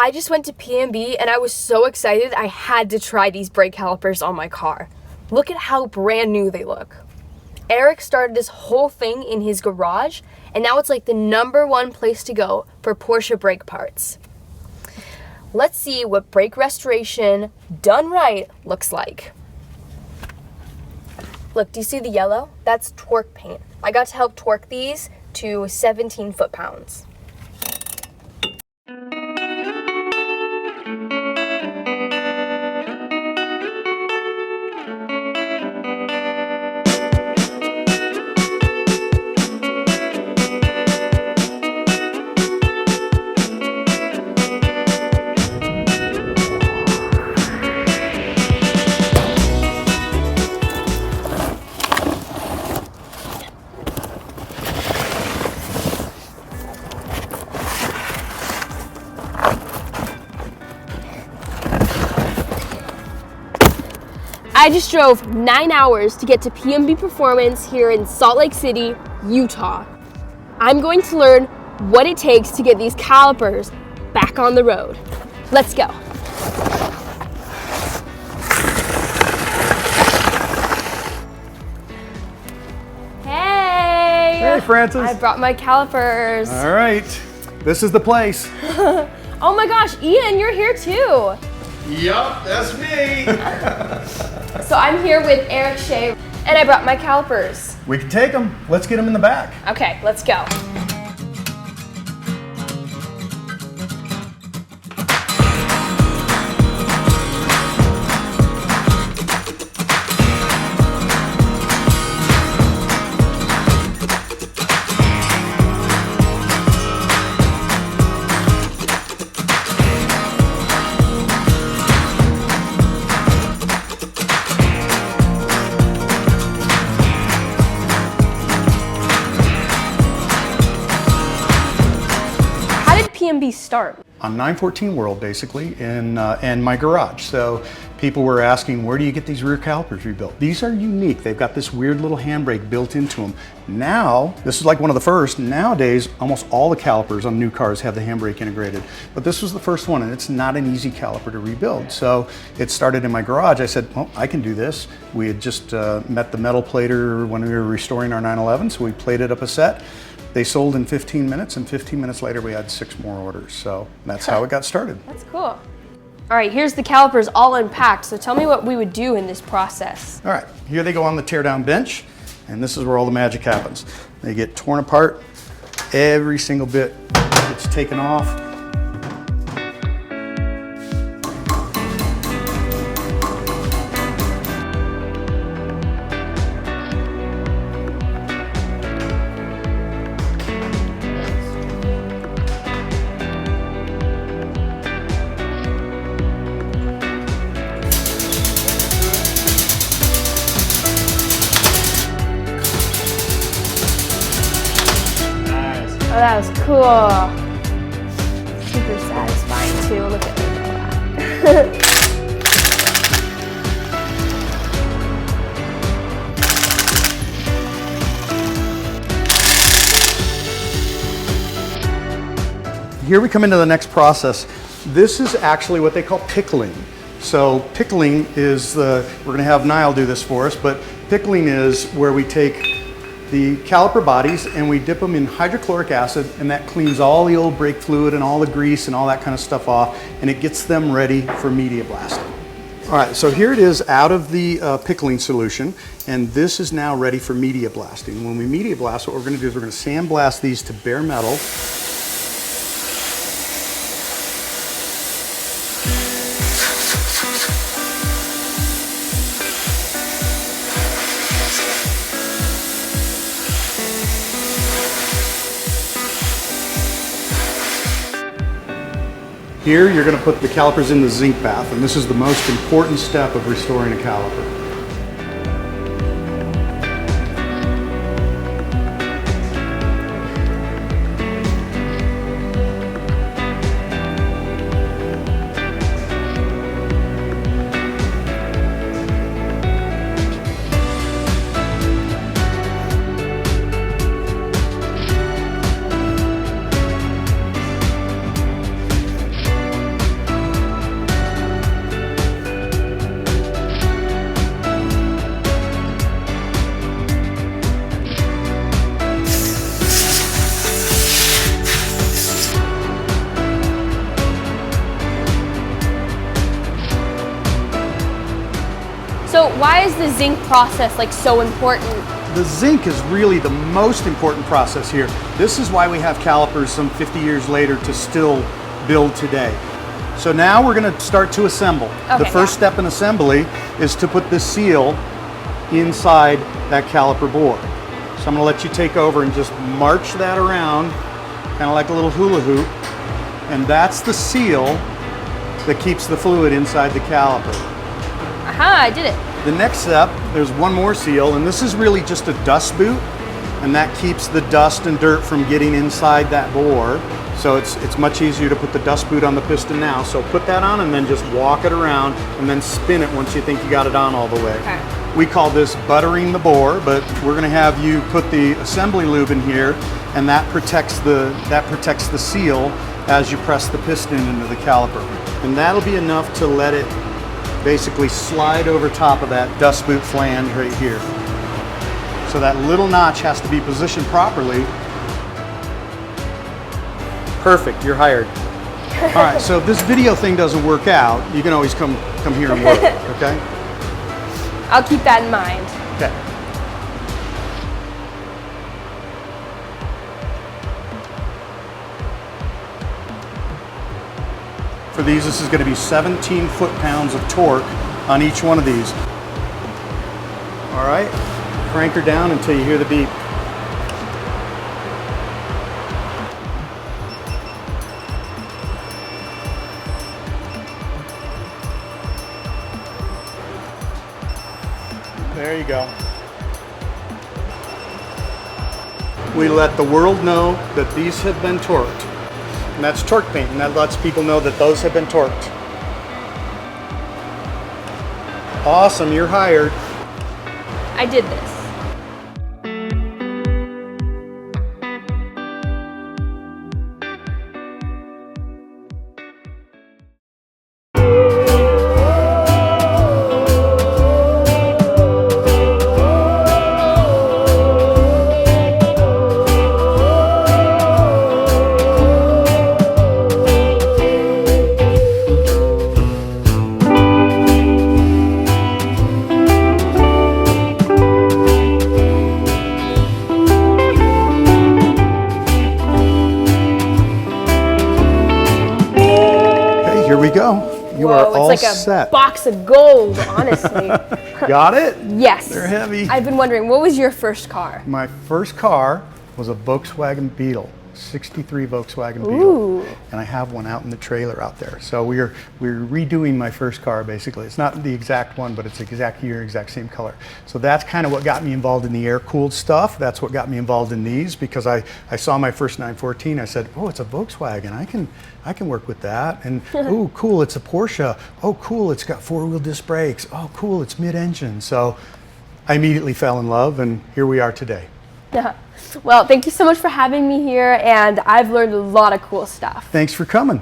I just went to PMB and I was so excited I had to try these brake calipers on my car. Look at how brand new they look. Eric started this whole thing in his garage, and now it's like the #1 place to go for Porsche brake parts. Let's see what brake restoration done right looks like. Look, do you see the yellow? That's torque paint. I got to help torque these to 17 foot-pounds. I just drove 9 hours to get to PMB Performance here in Salt Lake City, Utah. I'm going to learn what it takes to get these calipers back on the road. Let's go. Hey! Hey, Francis. I brought my calipers. All right, this is the place. Oh my gosh, Ian, you're here too. Yup, that's me. So I'm here with Eric Shea, and I brought my calipers. We can take them. Let's get them in the back. Okay, let's go. PMB start? On 914 World, basically, in my garage. So people were asking, where do you get these rear calipers rebuilt? These are unique. They've got this weird little handbrake built into them. Now, this is like one of the first. Nowadays, almost all the calipers on new cars have the handbrake integrated. But this was the first one, and it's not an easy caliper to rebuild. So it started in my garage. I said, well, I can do this. We had just met the metal plater when we were restoring our 911, so we plated up a set. They sold in 15 minutes, and 15 minutes later we had 6 more orders. So that's how it got started. That's cool. All right, here's the calipers all unpacked. So tell me what we would do in this process. All right, here they go on the teardown bench, and this is where all the magic happens. They get torn apart, every single bit gets taken off. Oh, that was cool. Super satisfying too. Look at all that. Here we come into the next process. This is actually what they call pickling. So pickling is we're gonna have Niall do this for us, but pickling is where we take the caliper bodies and we dip them in hydrochloric acid, and that cleans all the old brake fluid and all the grease and all that kind of stuff off, and it gets them ready for media blasting. All right, so here it is out of the pickling solution, and this is now ready for media blasting. When we media blast, what we're gonna do is we're gonna sandblast these to bare metal. Here, you're going to put the calipers in the zinc bath, and this is the most important step of restoring a caliper. the zinc process like so important? The zinc is really the most important process here. This is why we have calipers some 50 years later to still build today. So now we're going to start to assemble. The first step in assembly is to put this seal inside that caliper bore. So I'm going to let you take over and just march that around, kind of like a little hula hoop. And that's the seal that keeps the fluid inside the caliper. Aha, I did it. The next step, there's one more seal, and this is really just a dust boot, and that keeps the dust and dirt from getting inside that bore. So it's much easier to put the dust boot on the piston now. So put that on and then just walk it around and then spin it once you think you got it on all the way. Okay. We call this buttering the bore, but we're going to have you put the assembly lube in here, and that protects the seal as you press the piston into the caliper. And that'll be enough to let it basically slide over top of that dust boot flange right here. So that little notch has to be positioned properly. Perfect, you're hired. All right, so if this video thing doesn't work out, you can always come here and work, okay? I'll keep that in mind. Okay. For these, this is going to be 17 foot-pounds of torque on each one of these. All right, crank her down until you hear the beep. There you go. We let the world know that these have been torqued. And that's torque paint, and that lets people know that those have been torqued. Awesome, you're hired. I did this. Here we go. You are all it's like set. a box of gold, honestly. Got it? Yes. They're heavy. I've been wondering, what was your first car? My first car was a Volkswagen Beetle, 63 Volkswagen Beetle. Ooh. And I have one out in the trailer out there. So we're redoing my first car, basically. It's not the exact one, but it's the exact year, exact same color. So that's kind of what got me involved in the air-cooled stuff. That's what got me involved in these, because I saw my first 914. I said, oh, it's a Volkswagen. I can work with that. And oh, cool, it's a Porsche. Oh, cool, it's got four-wheel disc brakes. Oh, cool, it's mid-engine. So I immediately fell in love, and here we are today. Well, thank you so much for having me here, and I've learned a lot of cool stuff. Thanks for coming.